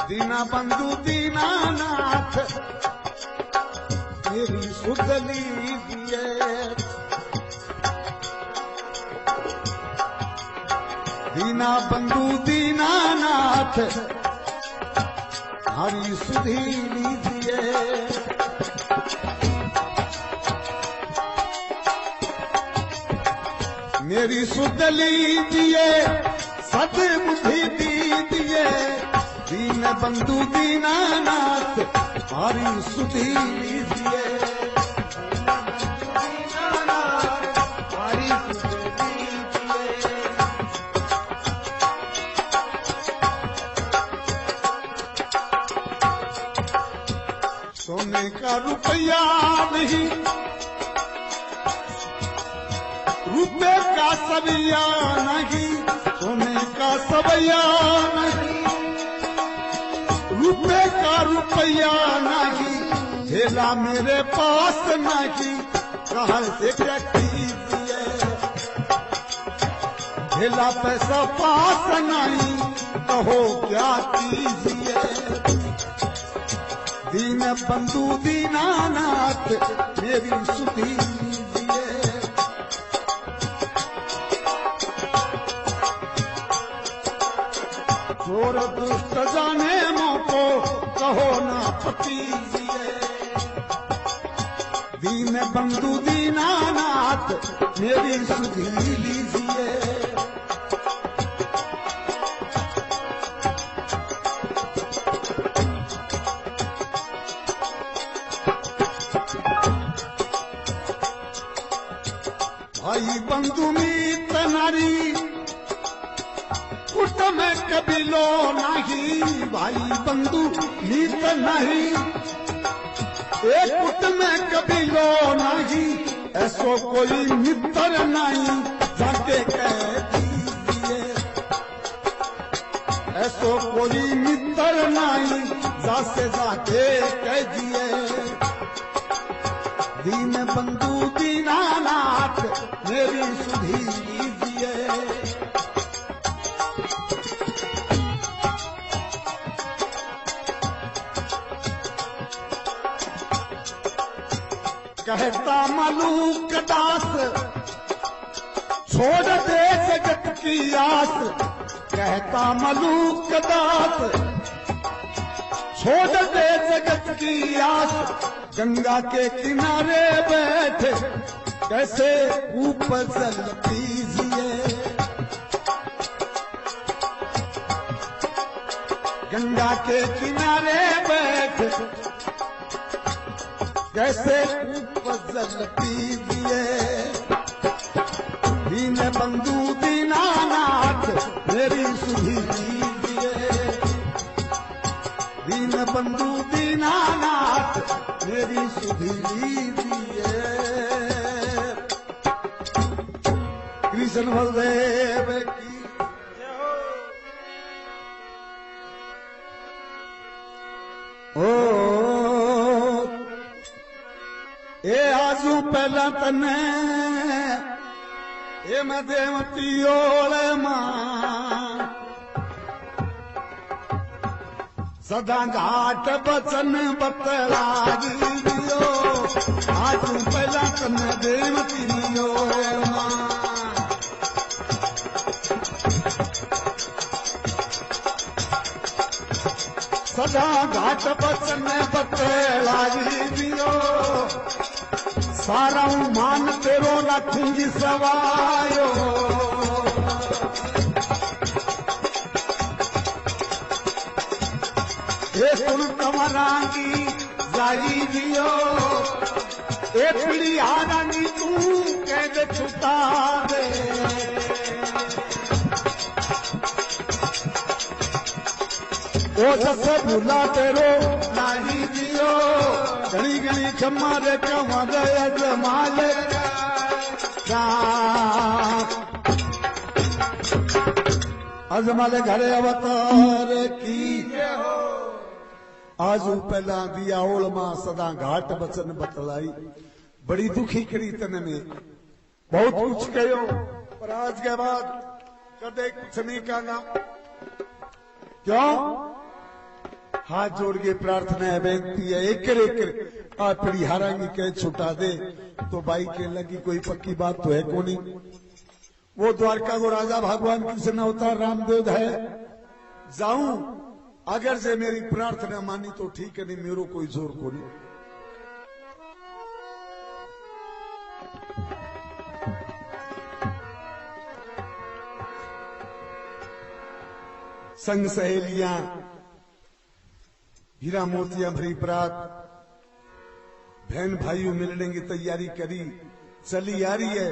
दीना बंधु दीनानाथ मेरी सुध लीजिए। दीना बंधु दीनानाथ हमारी सुधी लीजिए। मेरी सुध लीजिए, सद्बुद्धि दीजिए। दीन बंधु दीनानाथ हमारी सुधी लीजिए। हमारी सुधी लीजिए। सोने का रुपया नहीं, रुपये का सबिया नहीं। सोने का सबिया नहीं, रुपये का रुपया नहीं। झेला मेरे पास नहीं, कहाँ से क्या कीजिए। झेला पैसा पास नहीं, कहो क्या कीजिए। दीन बंधु दीनानाथ मेरी सुधी लीजिए। चोर दुष्ट जाने मोको कहो ना पतीजिए। दीन बंधु दीनानाथ मेरी सुधी लीजिए। भाई बंधु मीत नारी कुट में कबीलो नहीं। भाई बंधु मीत नहीं, एक कुट में कबीलो नहीं। ऐसो कोई मित्र नहीं, जाके कह दीजिए। ऐसो कोई मित्र नहीं, जाके कह दिए। दीन बंधु दीनानाथ मेरी सुधी लीजिए। कहता मलूक दास छोड़ दे जगत की आस। कहता मलूक दास छोड़ दे जगत की आस। गंगा के किनारे बैठे कैसे ऊपर जल पीजिए। गंगा के किनारे बैठे कैसे ऊपर जल पीजिए। दीन बंधु दीनानाथ मेरी सुधी लीजिए। दीन बंधु दीनानाथ मेरी सुधी लीजिए। कृष्ण बलदेव की ओ ए आजू पहला तने ए मैं देवती ओले मां। सदा घाट बचन बतलागी दियो। आजू पहला तने देवती ओले मां। सदा घाट बचन बतलागी दियो। सारा मान तेरो रखूंगी सवायो। ये सुन कमरांगी जाई दियो। ए पीड़ी हारांगी तू कैद छुटा दे। ओ जस भूला तेरो नाही दियो। घणी घणी क्षमा रे कमर अजमाल अजमाल घरे अवतार की। आजू पहला दिया ओल मां सदा घाट बचन बतलाई। बड़ी दुखी करी तन में बहुत कुछ कहो, पर आज के बाद कदे कुछ नहीं कहना। क्यों? हाथ जोड़ के प्रार्थना है, बेनती है, एक आप हारांगी कह छुटा दे। तो भाई के लगी कोई पक्की बात तो है को नहीं। वो द्वारका को राजा भगवान कृष्ण अवतार रामदेव है। जाऊं अगर से मेरी प्रार्थना मानी तो ठीक है, नहीं मेरो कोई जोर को नहीं। संग सहेलियां हीरा मोतियां भरी प्रात, बहन भाइयों मिलने की तैयारी करी, चली आ रही है।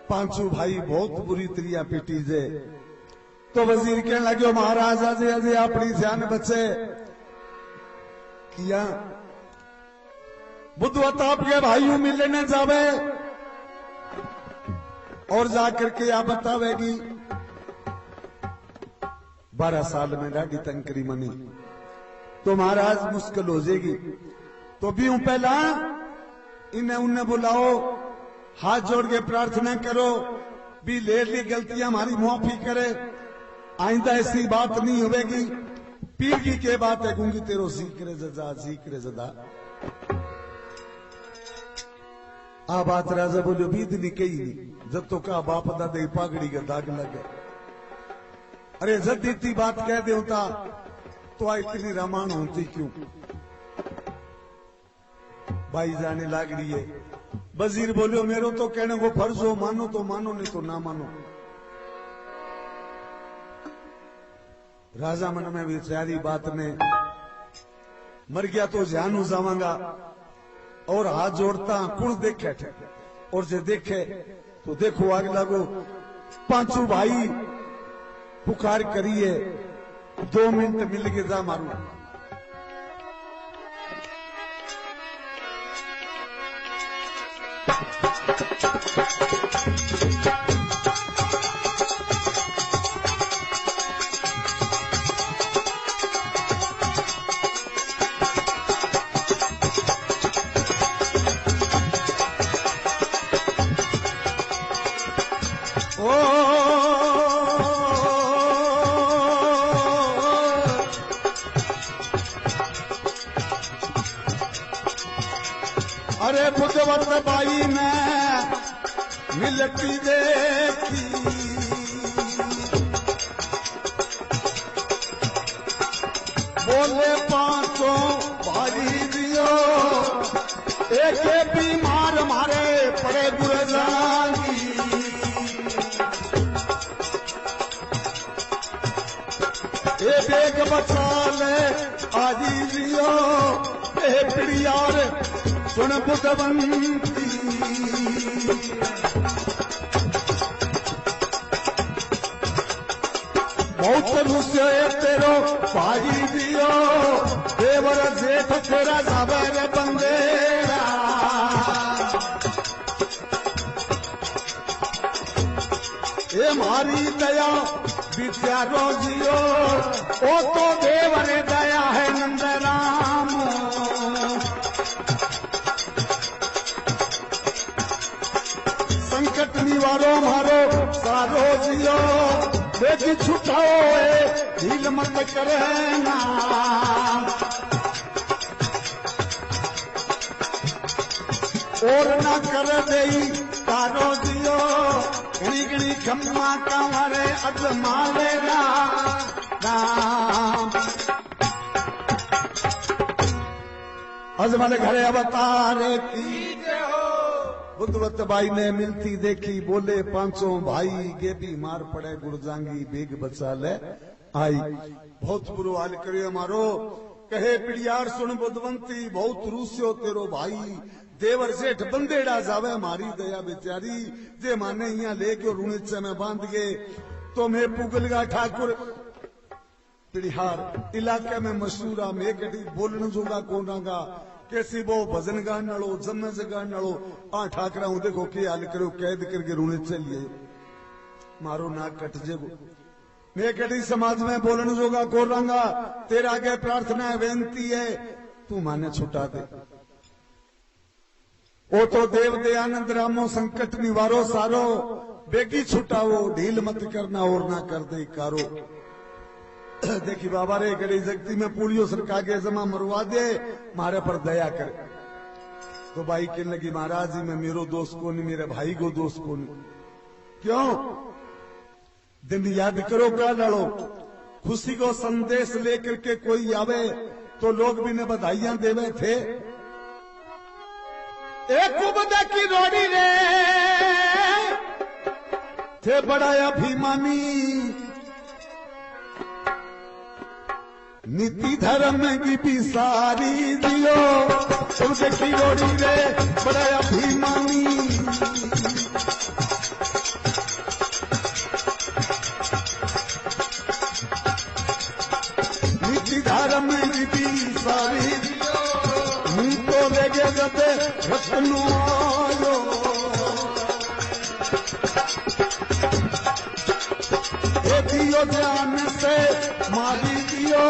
पांचों भाई बहुत बुरी तरिया पीटी जे। तो वजीर कहने लगे महाराज अजय अजय अपनी ध्यान बचे किया बुद्धवताप के भाइयों मिलने जावे और जाकर के आप बतावेगी 12 साल में डाढ़ी तंकरी मनी तो महाराज मुश्किल हो जाएगी। तो भी पहला इन्हें उन्हें बुलाओ, हाथ जोड़ के प्रार्थना करो, भी लेरली गलतियां हमारी माफी करे, आइंदा ऐसी बात नहीं होगी। पीर की के बात है गूंगी तेरो सीकरे जदा सीकरे जदा। आ बात राजा बोलो बीद नहीं कही नहीं, जब तो का बाप दादा पागड़ी का दाग लगे। अरे जब इतनी बात कह दे होता तो इतनी रामायण होती क्यों? भाई जाने लाग रही है। वजीर बोलियो मेरो तो कहने को फर्ज हो, मानो तो मानो नहीं तो ना मानो। राजा मन में विचारी बात ने मर गया तो जान हो जावांगा और हाथ जोड़ता कुण देखे थे और जे देखे तो देखो आगे लागो। पांचों भाई पुकार करिए, 2 मिनट मिल के जा मारू। अरे बुद्धवत बाई ने मिलती देखी, बोले पांचों भाई दियो, एक बीमार मारे पड़े गुरजानी। एक बचा ले आजी दियो, पिड़ियार सुन बुद्धवंती। बहुत रुस्यो तेरो भाई दियो, देवर जेठ तेरा जाबर बंदेरा। ये मारी दया विचारो जियो, ओ तो देवर दया है नंदराम। संकट निवारो मारो सारो जियो, बेटी छुटाओ ढील मत करना। और ना कर दे तारो जियो, घनी घनी खम्मा कंवरे अजमावे राम। अजमल घरे अवतार की बुद्धवत बाई ने मिलती देखी, बोले पांचों भाई गे भी मार पड़े गुरजांगी, बेग बचा ले आई। बहुत बुरो हाल करियो हमारो, कहे पिड़ियार सुन बुद्धवंती, बहुत रूस्यो तेरो भाई, देवर सेठ बंदेड़ा जावे मारी दया बेचारी। जे माने यहाँ लेके रुणिचे में बांध गए तो मैं पुगलगा ठाकुर पिड़िहार इलाके में मशहूरा, मैं कटी बोलने जोगा कोनागा, कैसी वो भजन गाने लो जमे से गाने लो। आ ठाकरा हूं देखो के हाल करो, कैद करके रूने चलिए मारो नाक कट जेगो। मैं कटी समाज में बोलने जोगा को रंगा, तेरा आगे प्रार्थना है बेनती है, तू माने छुटा दे। ओ तो देव दयानंद रामो संकट निवारो सारो, बेगी छुटाओ ढील मत करना और ना कर दे कारो। देखी बाबा रे गड़ी जगती में पूलियो सरका के जमा मरवा दे, मारे पर दया करे। तो भाई कहने लगी महाराज जी मैं मेरो दोस्त को नहीं, मेरे भाई को दोस्त को नहीं। क्यों? दिन याद करो का डालो, खुशी को संदेश लेकर के कोई आवे तो लोग भी ने बधाइयां देवे थे। एक कुबदा की रोड़ी रे थे बड़ा अभिमानी, नीति धर्म की भी सारी दियो, कुबदे की रोड़ी रे बड़ा अभिमानी। नीति धर्म की भी सारी दियो, नी तो लेगे जते रत्नो आयो। दियो जान से मारी दियो,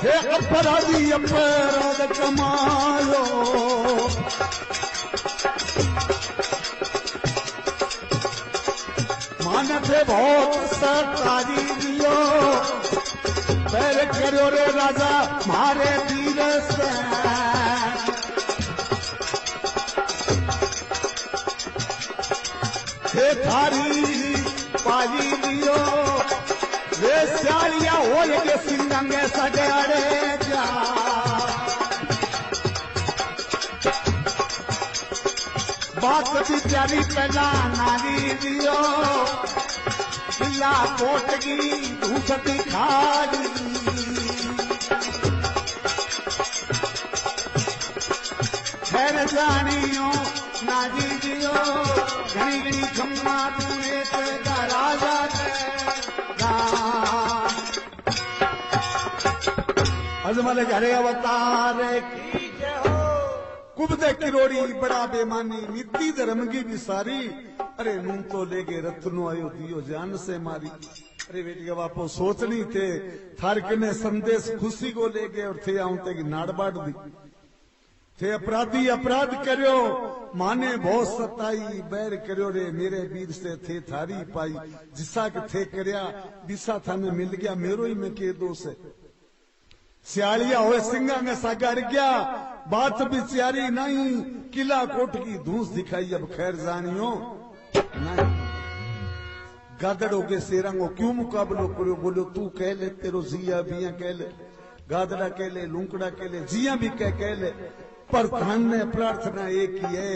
हे अपराधी अपराध कमायो। मान थे बहुत सरकारी दियो, पैर करो रे राजा मारे वीर से। हे थारी पाली दियो, वे स्यालिया हो के सिंगंगे सजाड़े जा। बात भी प्यारी पहला नारी दियो, किला कोट की धूसती खाली। खैर जानियो नारी दियो, घनी घनी खम्मा तूने तेरा राजा अजमल घरे अवतार की जय हो। कुबदे किरोड़ी बड़ा बेमानी, नीति धर्म की विसारी। अरे नू तो लेगे रत्नो आयो दियो जान से मारी। अरे बेटी का बापो सोचनी थे थार कने संदेश खुशी को लेगे और थे आऊते की नाड़ बाड़ दी। थे अपराधी अपराध करो, माने बहुत सताई, बैर करो रे मेरे वीर से थे थारी पाई। जिसा के थे करया दिशा थाने मिल गया, मेरो ही में के दोष है। सियालिया हो सिंगा में सागर गया, बात भी सियारी नहीं, किला कोट की धूस दिखाई। अब खैर जानियो नहीं, गादड़ों के शेरंगो क्यों मुकाबलो करो। बोलो तू कह ले, तेरो जिया बिया कह ले, गादड़ा कह ले, लूंकड़ा कह ले, जिया भी कह ले, पर धन ने प्रार्थना एक ही है,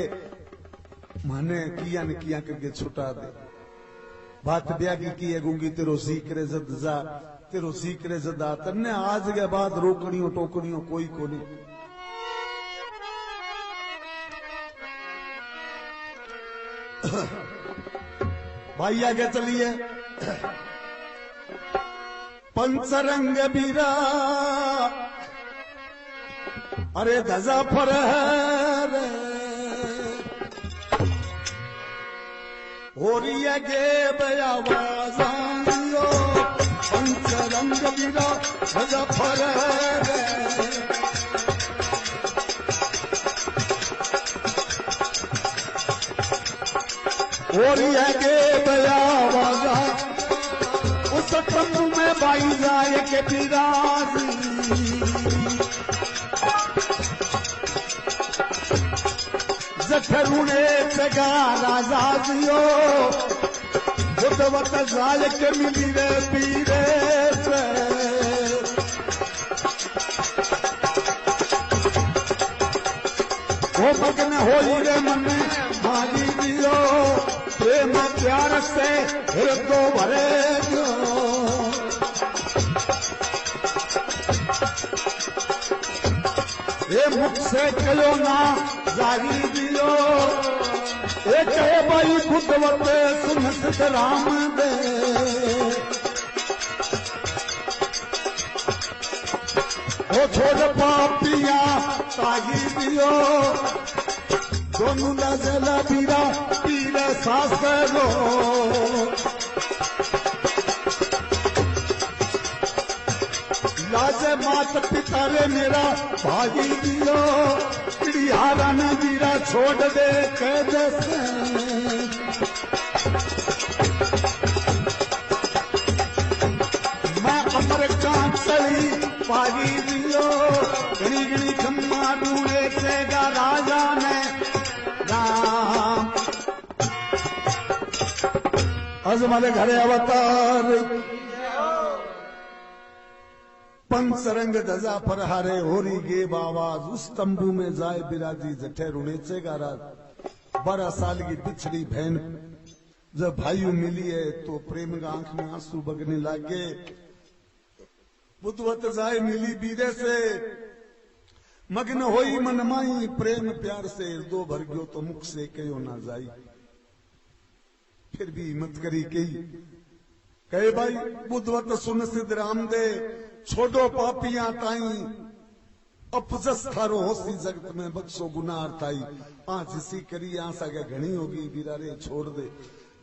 माने किया न किया करके छुटा दे। बात ब्यागी की है गूंगी तेरो जिक्र जद जा, तेरो जिक्र जदा तन्ने आज के बाद रोकड़ियों टोकड़ियों कोई को नहीं। भाई आगे चलिए। पंचरंग बीरा अरे धजा फर रे हो रही है गे बयावाजानियो। पंचरंग बीरा धजा फर रे हो रही है गे बयावाजा। उस तंबू में बाई जाए के बिराजी, जठरूने जगा राजा दियो। बुद्धवत जाल के मिली रे पीरे से, वो मगन होई रे मन माली दियो। प्रेम प्यार से हृदय भरे जो, ये मुख से कहो ना जारी दियो। एक है भाई बुद्धवत सुन सिद्ध राम दे। वो छोड़ पापिया ताही दियो। दोनों नजला बीरा पीरे सासरो। लाज मात पिता रे मेरा भागी दियो, चिड़ियारा न वीरा छोड़ दे कैद से। मैं अमर कांचली पागी दियो, घड़ी घड़ी खम्मा ढूंढे सेगा राजा ने राम। आज हमारे घरे अवतार पंच रंग धजा पर हारे होरी गे बावाज, उस तंबू में जाए बिराजी जठे रुणेचे गाराज। 12 साल की बिछड़ी बहन जब भाइयों मिली है तो प्रेम का आंख में आंसू बगने लगे। बुद्धवत जाए मिली बीरे से, मग्न होई मनमाई प्रेम प्यार से। दो भर गयो तो मुख से कहो ना जाई, फिर भी हिम्मत करी कही कहे भाई बुद्धवत सुन सिद्ध राम दे, छोड़ो पापियां ताई अपजस थारो होसी जगत में बख्शो गुनाह ताई। आज इसी करी आशा के घनी होगी बिरारे छोड़ दे,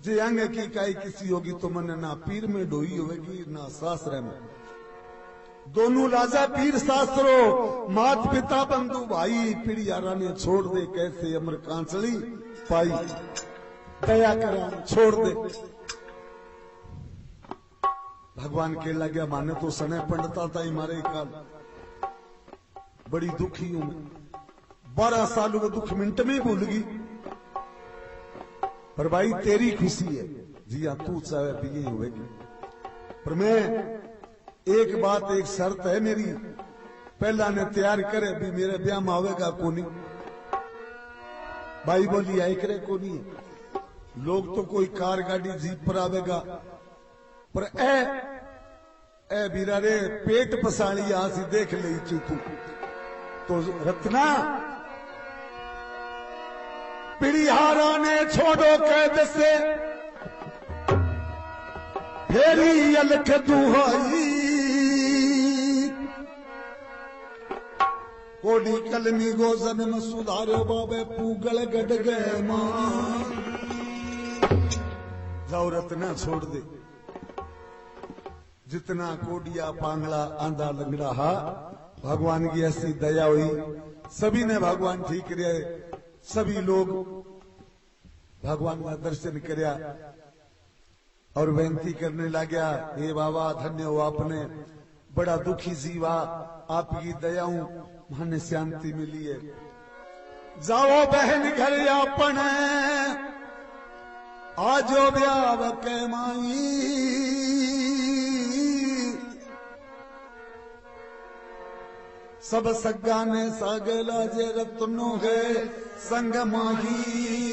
जे अंग की काई किसी होगी तो मन ना पीर में डोई होगी ना सासरे में। दोनों राजा पीर शास्त्रो, मात पिता बंधु भाई, पिड़ियारा ने छोड़ दे कैसे अमर कांचली पाई। दया करा छोड़ दे। भगवान के लगे माने तो सने पंडता था मारे काल, बड़ी दुखी हूं मैं। 12 सालों का दुख मिनट में भूल गई, पर भाई तेरी खुशी है जी हाँ, तू चाहे भी होगी। पर मैं एक बात एक शर्त है मेरी, पहला ने तैयार करे भी मेरे ब्याह में आवेगा कोनी। भाई बोली आई करे कोनी, लोग तो कोई कार गाड़ी जीप पर आवेगा, पर ए बीरा रे पेट पसाड़ी आसी देख ले तू तो रत्ना। पिड़ियारा ने छोड़ो कैद से, फेरी अलख दुहाई। कोडी कलमी गोजन में सुधारो बाबे पूगल गड गए मां। जाओ रत्ना छोड़ दे, जितना कोडिया पांगड़ा आंधा लंगड़ा हा, भगवान की ऐसी दया हुई, सभी ने भगवान ठीक रहे। सभी लोग भगवान का दर्शन करया और बेनती करने लगा, हे बाबा धन्य हो आपने, बड़ा दुखी जीवा, आपकी दयाओं माने शांति मिली है। जाओ बहन घर अपने, आजो ब्याह के माई। सब सगा ने सागला जे रत्नो है संग माही।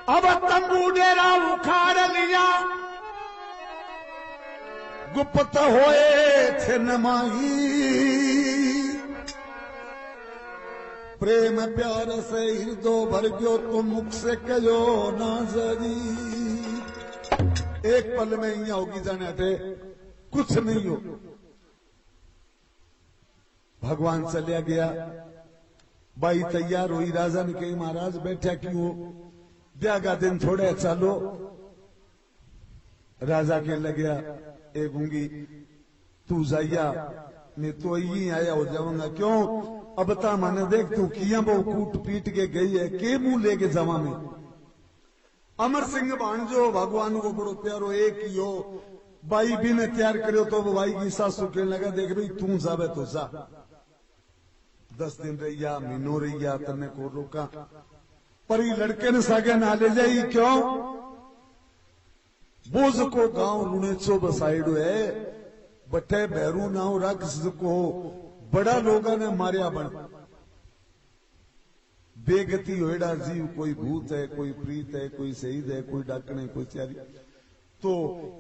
अब तंबू डेरा उखाड़ लिया, गुप्त होए थे नमाही। प्रेम प्यार से हृदय भर गयो तो मुख से कहो ना जरी। एक पल में यहाँ होगी जाने थे कुछ नहीं हो। भगवान चलिया गया, बाई तैयार हुई, राजा ने कही महाराज बैठा क्यों, ब्याह का दिन थोड़े चलो। राजा के लगे ए गूंगी तू जाइया, मैं तो यही आया हो जाऊंगा। क्यों अब ता माने देख तू किया वो कूट पीट के गई है, के मुंह लेके जमा में। अमर सिंह भाणजो भगवान को बड़ो प्यारो एक ही हो, बाई भी ने तैयार करो तो वो बाई की सासू कहने लगा देख भाई तू जावे तो जा, 10 दिन रहिया महीनों रहिया तने को रोका, पर ये लड़के ने सागे ना ले जाई। क्यों बोझ को गांव रुणेचो बसाइडो है, बटे भैरू नाव राक्षस को बड़ा लोगों ने मारिया बन। बेगति होएडा जीव, कोई भूत है, कोई प्रीत है, कोई शहीद है, कोई डाकने, कोई चारी। तो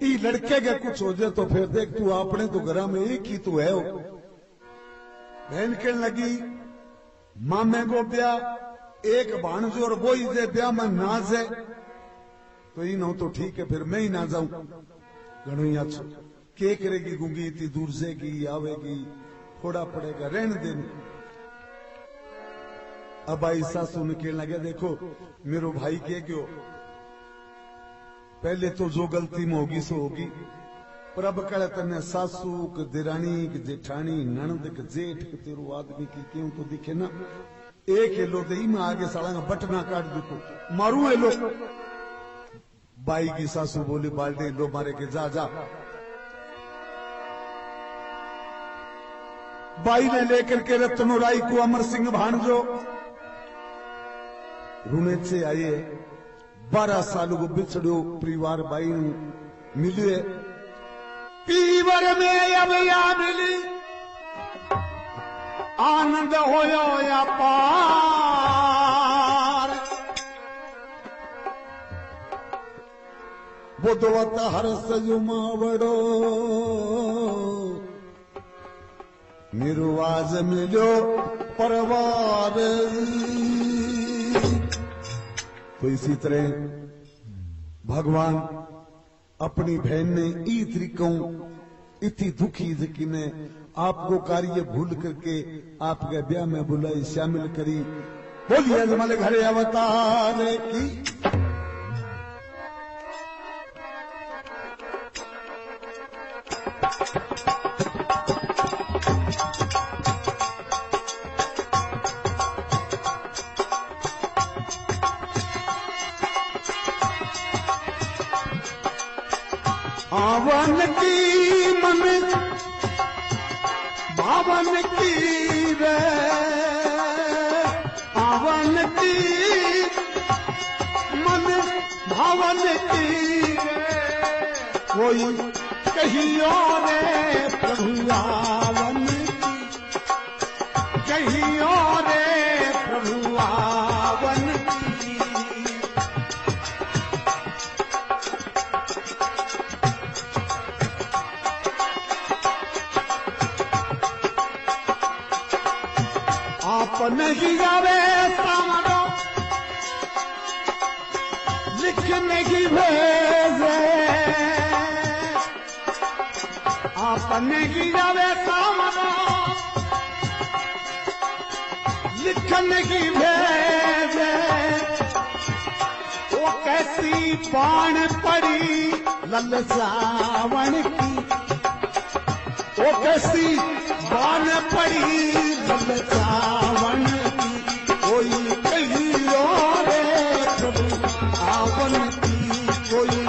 ई लड़के के कुछ हो जाए तो फिर देख तू अपने तो घर में एक ही तो है। बहन कहने लगी मामे को ब्याह एक भाणजो और वो ही ब्याह में नाज है तो इन हो तो ठीक है, फिर मैं ही ना जाऊं। घणो अच्छा के करेगी गूंगी, इतनी दूर से की आवेगी, थोड़ा पड़ेगा, रहने देने। अब आई सासू ने कहने लगे देखो मेरो भाई के क्यों पहले तो जो गलती में होगी सो होगी, पर अब कह तने सासू के दिरानी के जेठानी ननद के जेठ के तेरो आदमी की क्यों तो दिखे ना। एक एलो दे में आगे साला का बटना काट दो मारू एलो। बाई की सासू बोली बाल्टी लो मारे के जा जा। बाई ने लेकर के रत्नोराई को अमर सिंह भांजो रूने से आए 12 साल को बिछड़ो परिवार बाई मिले पीवर में अब या मिली आनंद होयो या पार बुधवत हर सजुमावड़ो निर्वाज मिलो परवार। तो इसी तरह भगवान अपनी बहन ने ई तरीकों इतनी दुखी कि ने आपको कार्य भूल करके आपके ब्याह में बुलाई शामिल करी। बोलिए अजमल घरे अवतार की। आवन की मन भावन की रे आवन की मन भावन की रे कोई कहियो रे प्रभु आवन की कहियो रे प्रभु आवन की। आप नहीं गावे सामरो लिखने की भेजे आप नहीं गावे सामरो लिखने की भेजे वो कैसी बाण पड़ी ललचावन की वो कैसी बाण पड़ी ललचावन की कोई कहियो रे प्रभु आवन की कोई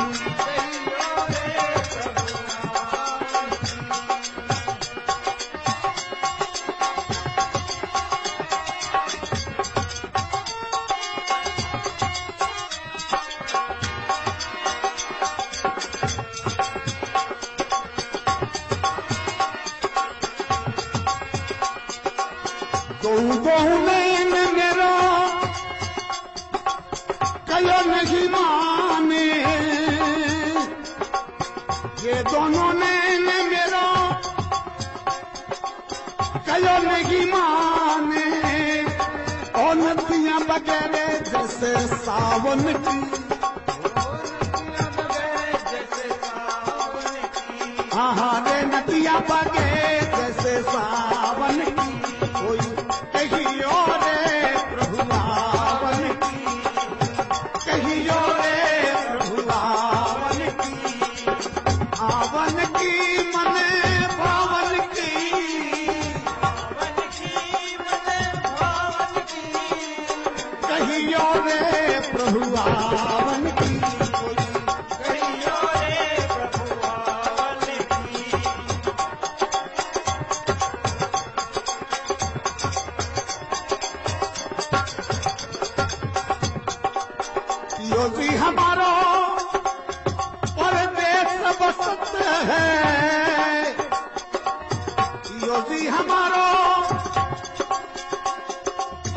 बहु नैन मेरो कयो नहीं माने ये दोनों नैन मेरो कयो नहीं माने और नदियां बगैरे जैसे सावन की हाँ हाँ रे नदियां बगैरे जैसे सावन की कोई कहियो रे प्रभु आवन की कहियो रे प्रभु आवन की मन भावन की कहियो रे प्रभु आवन की कहियो रे प्रभु आवन की। योगी हमारो परदेश बसत है योगी हमारो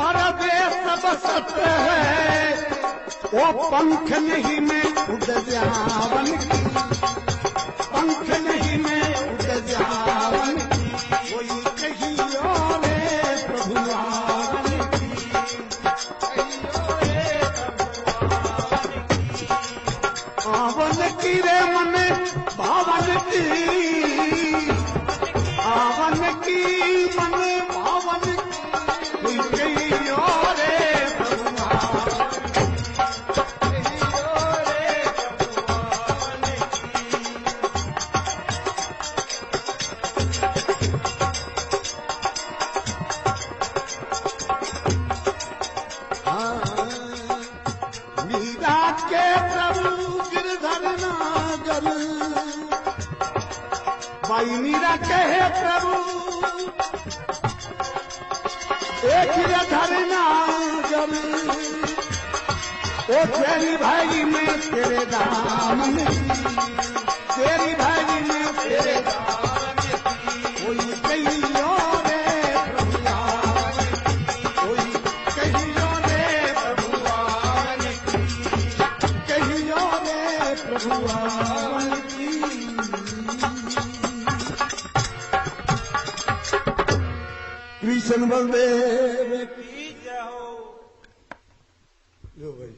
परदेश बसत है वो पंख नहीं में उड़ जावन की पंख नहीं में उड़ जावन की कोई कहियो रे प्रभु आवन की आवन की रे मन भावन की आवन की मन भावन की कहियो रे प्रभु जल भाई मीरा कहे प्रभु एक धरना जल ओ तेरी भाई में तेरे दामन तेरी भाई में तेरे दामन कोई कहियो रे प्रभु कोई कहियो रे प्रभु कहियो रे प्रभु कृष्ण बलदेव की जय हो। लो भाई